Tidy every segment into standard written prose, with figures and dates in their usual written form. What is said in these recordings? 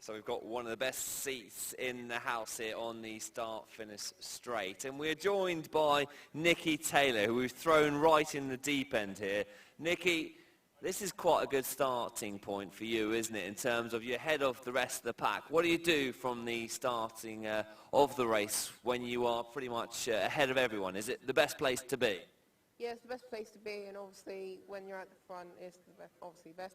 So we've got one of the best seats in the house here on the start-finish straight. And we're joined by Nicky Taylor, who we've thrown right in the deep end here. Nicky, this is quite a good starting point for you, isn't it, in terms of you're ahead of the rest of the pack. What do you do from the starting of the race when you are pretty much ahead of everyone? Is it the best place to be? Yeah, it's the best place to be, and obviously when you're at the front, it's obviously best.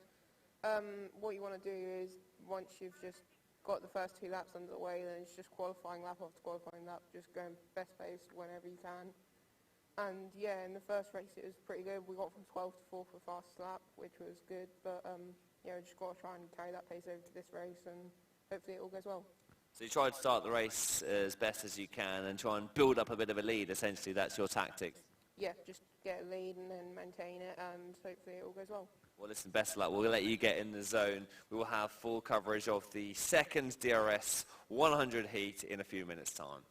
What you want to do is, once you've just got the first 2 laps under the way, then it's just qualifying lap after qualifying lap, just going best pace whenever you can. And yeah, in the first race it was pretty good. We got from 12th to 4th for fastest lap, which was good, but yeah, we just got to try and carry that pace over to this race, and hopefully it all goes well. So you try to start the race as best as you can and try and build up a bit of a lead, essentially. That's your tactics. Yeah, just get a lead and then maintain it, and hopefully it all goes well. Well, listen, best of luck. We'll let you get in the zone. We will have full coverage of the second DRS 100 heat in a few minutes' time.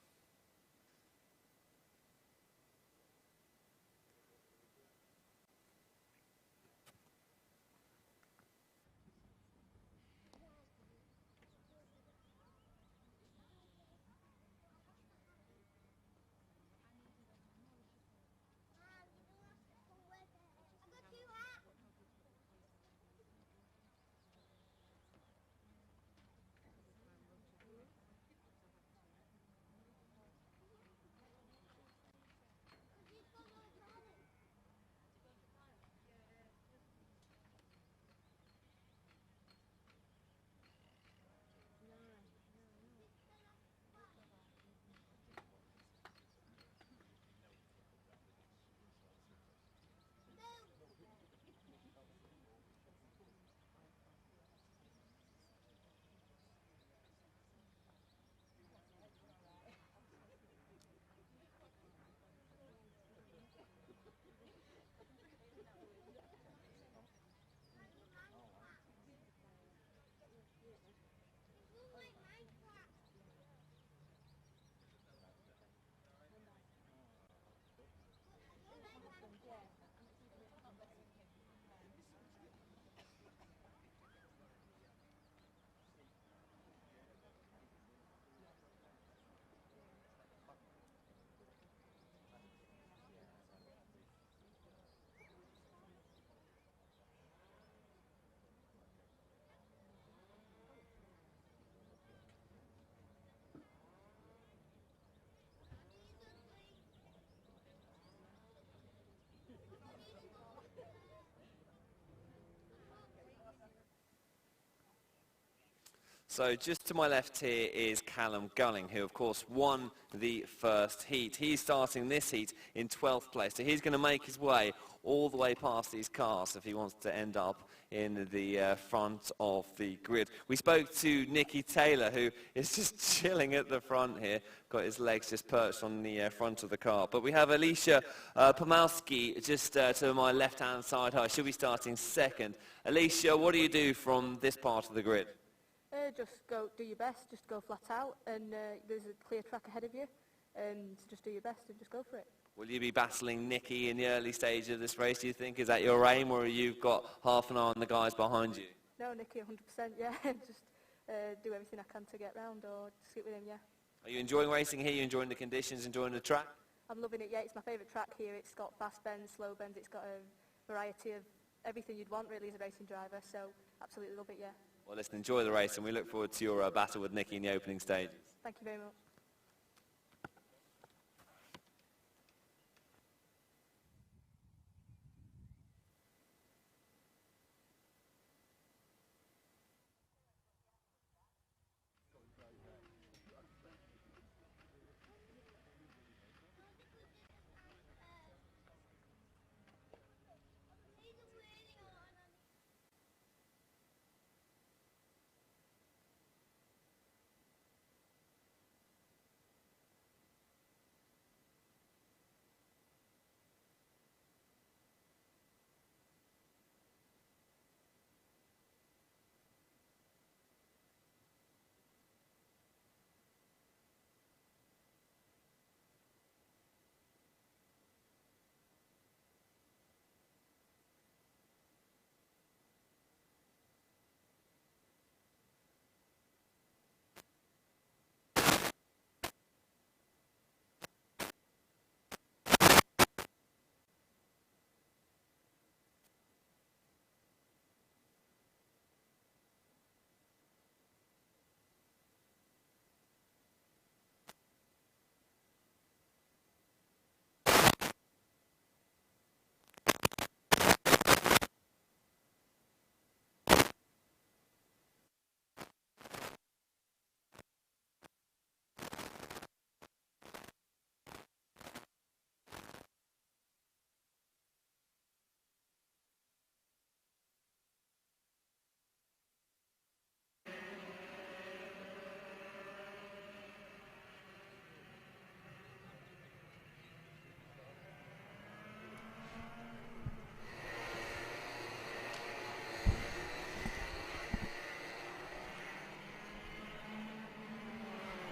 So just to my left here is Callum Gunning, who of course won the first heat. He's starting this heat in 12th place, so he's going to make his way all the way past these cars if he wants to end up in the front of the grid. We spoke to Nicky Taylor, who is just chilling at the front here, got his legs just perched on the front of the car. But we have Alicia Pomowski just to my left-hand side. She'll be starting second. Alicia, what do you do from this part of the grid? Just go, do your best, just go flat out, and there's a clear track ahead of you, and just do your best and just go for it. Will you be battling Nicky in the early stage of this race, do you think? Is that your aim, or you've got half an eye on the guys behind you? No, Nicky, 100%, yeah. Just do everything I can to get round or skip with him, yeah. Are you enjoying racing here? Are you enjoying the conditions, enjoying the track? I'm loving it, yeah. It's my favourite track here. It's got fast bends, slow bends. It's got a variety of everything you'd want, really, as a racing driver. So, absolutely love it, yeah. Well, listen, enjoy the race, and we look forward to your battle with Nicky in the opening stages. Thank you very much.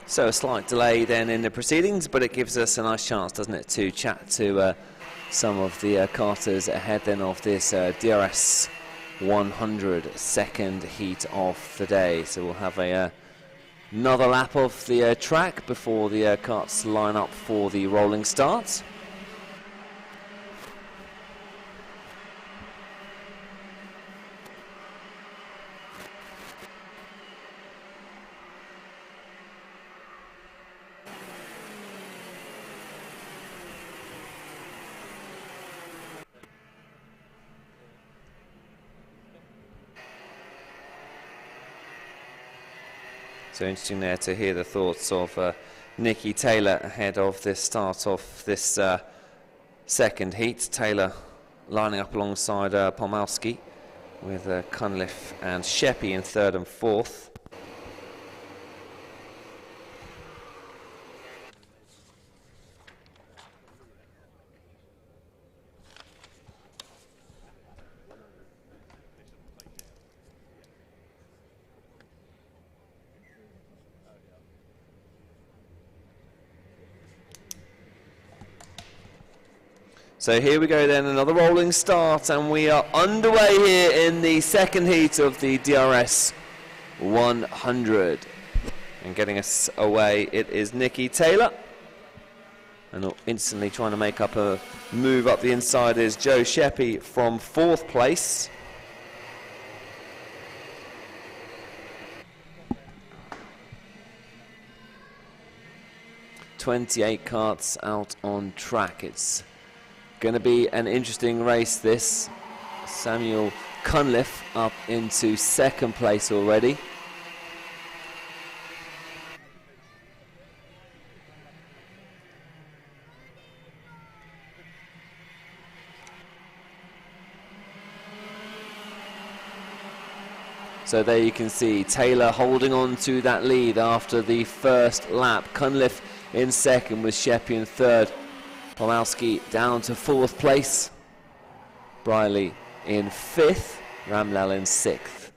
So a slight delay then in the proceedings, but it gives us a nice chance, doesn't it, to chat to some of the karters ahead then of this DRS 100 second heat of the day. So we'll have another lap of the track before the karts line up for the rolling start. So interesting there to hear the thoughts of Nicky Taylor ahead of this start of this second heat. Taylor lining up alongside Pomalski with Cunliffe and Sheppy in third and fourth. So here we go then, another rolling start, and we are underway here in the second heat of the DRS 100. And getting us away, it is Nicky Taylor. And instantly trying to make up a move up the inside is Joe Sheppy from fourth place. "28 karts out on track." It's going to be an interesting race, this. Samuel Cunliffe up into second place already. So there you can see Taylor holding on to that lead after the first lap. Cunliffe in second with Sheppy in third. Pomalski down to fourth place. Briley in fifth. Ramlal in sixth.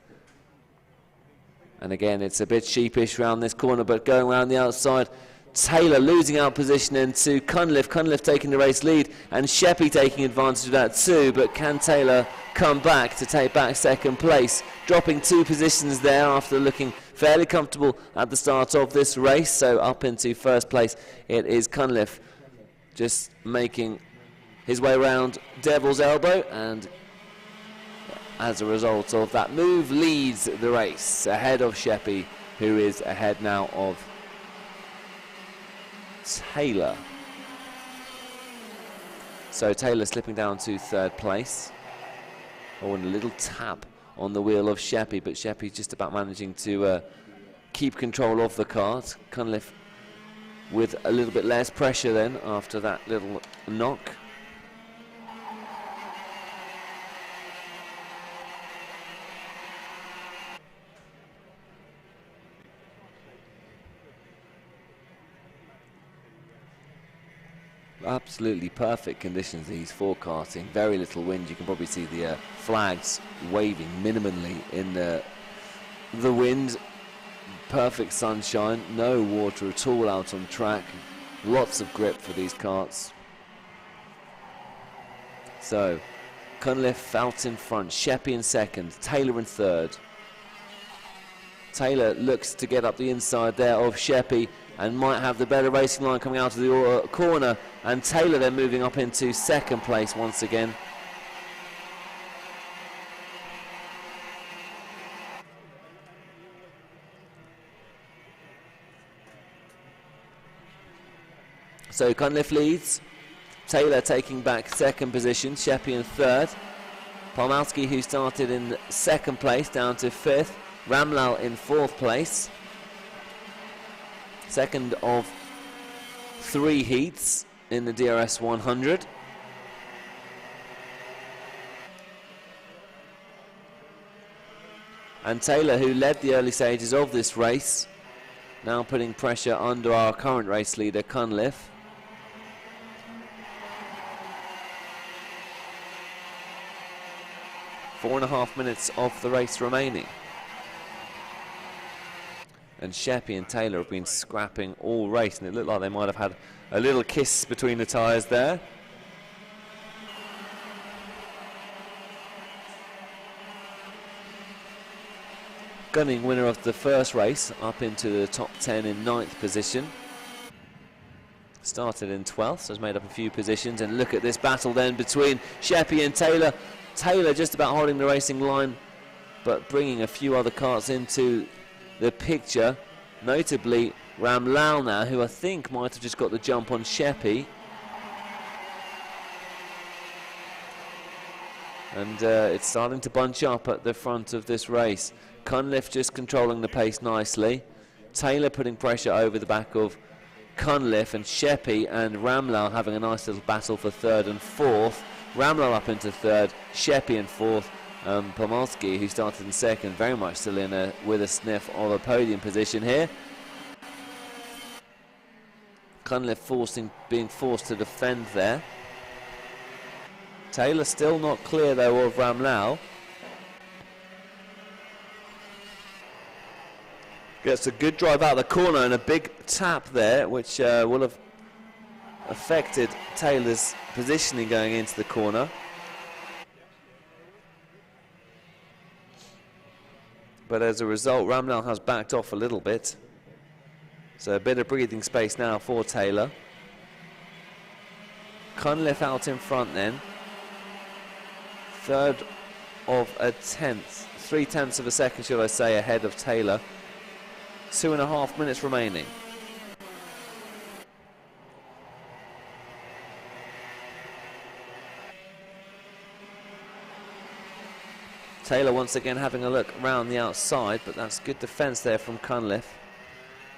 And again, it's a bit sheepish round this corner, but going around the outside, Taylor losing out position into Cunliffe. Cunliffe taking the race lead, and Sheppy taking advantage of that too. But can Taylor come back to take back second place? Dropping 2 positions there after looking fairly comfortable at the start of this race. So up into first place, it is Cunliffe, just making his way around Devil's Elbow, and as a result of that move, leads the race ahead of Sheppy, who is ahead now of Taylor. So Taylor slipping down to third place. Oh, and a little tap on the wheel of Sheppy, but Sheppy's just about managing to keep control of the kart. Cunliffe with a little bit less pressure then after that little knock. Absolutely perfect conditions these for karting. Very little wind. You can probably see the flags waving minimally in the wind. Perfect sunshine, no water at all out on track. Lots of grip for these karts. So Cunliffe out in front, Sheppy in second, Taylor in third. Taylor looks to get up the inside there of Sheppy and might have the better racing line coming out of the corner, and Taylor then moving up into second place once again. So Cunliffe leads, Taylor taking back second position, Sheppy in third. Pomalski, who started in second place, down to fifth. Ramlal in fourth place. Second of 3 heats in the DRS 100. And Taylor, who led the early stages of this race, now putting pressure under our current race leader, Cunliffe. 4.5 minutes of the race remaining. and Sheppy and Taylor have been scrapping all race, and it looked like they might have had a little kiss between the tyres there. Gunning, winner of the first race, up into the top 10 in 9th position. Started in 12th, so has made up a few positions, and look at this battle then between Sheppy and Taylor. Taylor just about holding the racing line, but bringing a few other karts into the picture, notably Ramlal now, who I think might have just got the jump on Sheppy. And it's starting to bunch up at the front of this race. Cunliffe just controlling the pace nicely. Taylor putting pressure over the back of Cunliffe, and Sheppy and Ramlal having a nice little battle for 3rd and 4th. Ramlal up into 3rd, Sheppy in 4th. Pomolsky, who started in 2nd, very much still in with a sniff of a podium position here. Cunliffe being forced to defend there. Taylor still not clear though of Ramlal. Gets a good drive out of the corner and a big tap there, which will have affected Taylor's positioning going into the corner. But as a result, Ramlal has backed off a little bit. So a bit of breathing space now for Taylor. Cunliffe out in front then. 3rd of a tenth, 3/10 of a second, should I say, ahead of Taylor. 2.5 minutes remaining. Taylor once again having a look around the outside, but that's good defence there from Cunliffe.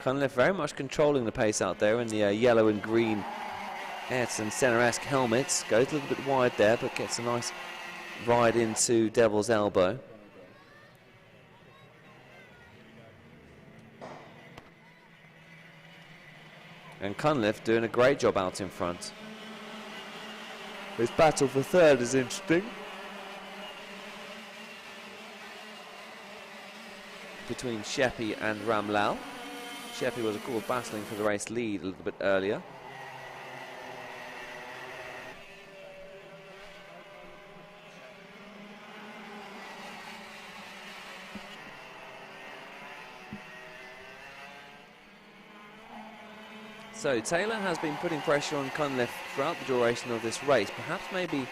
Cunliffe very much controlling the pace out there in the yellow and green Ayrton Senna-esque helmets. Goes a little bit wide there, but gets a nice ride into Devil's Elbow. And Cunliffe doing a great job out in front. This battle for 3rd is interesting. Between Sheppy and Ramlal. Sheppy was, of course, battling for the race lead a little bit earlier. So Taylor has been putting pressure on Cunliffe throughout the duration of this race, perhaps maybe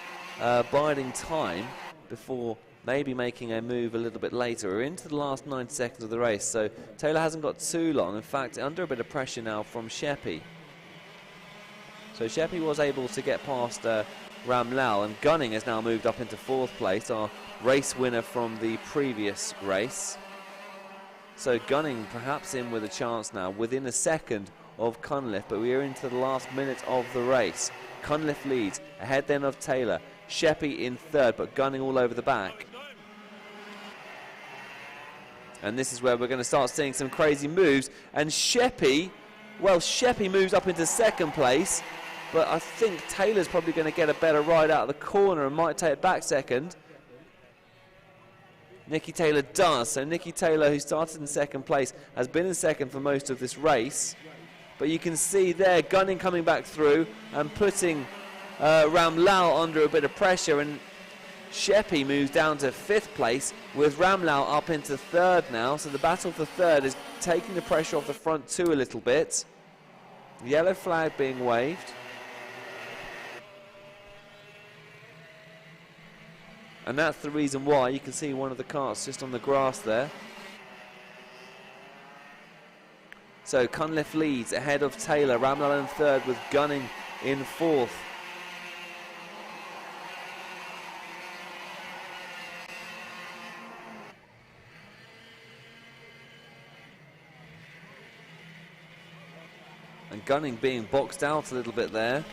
biding time before maybe making a move a little bit later. We're into the last 9 seconds of the race, so Taylor hasn't got too long. In fact, under a bit of pressure now from Sheppy. So Sheppy was able to get past Ramlal, and Gunning has now moved up into 4th place, our race winner from the previous race. So Gunning perhaps in with a chance now, within a second of Cunliffe, but we are into the last minute of the race. Cunliffe leads, ahead then of Taylor. Sheppy in 3rd, but Gunning all over the back. And this is where we're going to start seeing some crazy moves. And Sheppy, well, Sheppy moves up into 2nd place, but I think Taylor's probably going to get a better ride out of the corner and might take it back 2nd. Nicky Taylor does. So Nicky Taylor, who started in 2nd place, has been in 2nd for most of this race. But you can see there Gunning coming back through and putting Ramlal under a bit of pressure, and Sheppy moves down to 5th place with Ramlal up into 3rd now. So the battle for 3rd is taking the pressure off the front 2 a little bit. The yellow flag being waved. And that's the reason why you can see one of the karts just on the grass there. So Cunliffe leads ahead of Taylor. Ramlal in 3rd with Gunning in 4th. And Gunning being boxed out a little bit there.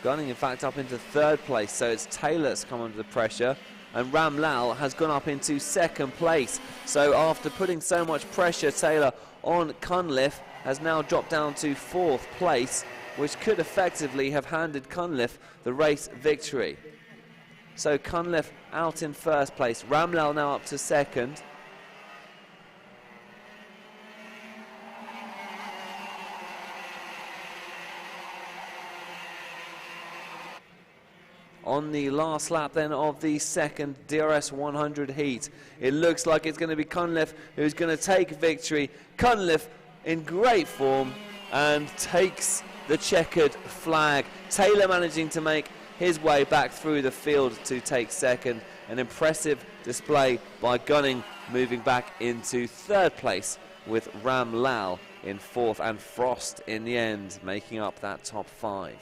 Gunning in fact up into 3rd place, so it's Taylor that's come under the pressure. And Ramlal has gone up into 2nd place. So after putting so much pressure, Taylor on Cunliffe has now dropped down to 4th place, which could effectively have handed Cunliffe the race victory. So Cunliffe out in 1st place. Ramlal now up to 2nd. on the last lap then of the second DRS 100 heat. It looks like it's going to be Cunliffe who's going to take victory. Cunliffe in great form and takes the checkered flag. Taylor managing to make his way back through the field to take second. An impressive display by Gunning, moving back into third place with Ram Lal in fourth, and Frost in the end making up that top 5.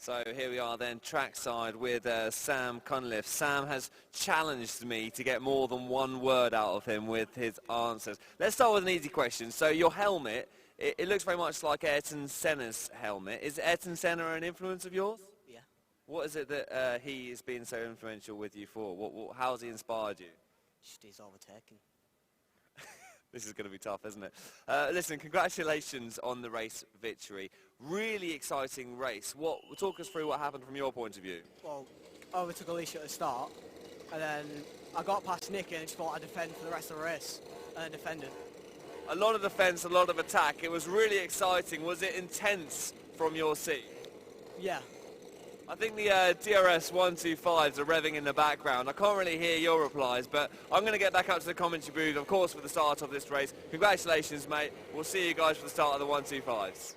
So here we are then, trackside with Sam Cunliffe. Sam has challenged me to get more than one word out of him with his answers. Let's start with an easy question. So your helmet, it looks very much like Ayrton Senna's helmet. Is Ayrton Senna an influence of yours? Yeah. What is it that he has been so influential with you for? How has he inspired you? Just he's overtaking. This is going to be tough, isn't it? Listen, congratulations on the race victory. Really exciting race. Talk us through what happened from your point of view. Well, I overtook Alicia at the start, and then I got past Nicky and just thought I'd defend for the rest of the race, and defended. A lot of defence, a lot of attack. It was really exciting. Was it intense from your seat? Yeah. I think the DRS 125s are revving in the background. I can't really hear your replies, but I'm going to get back up to the commentary booth, of course, for the start of this race. Congratulations, mate. We'll see you guys for the start of the 125s.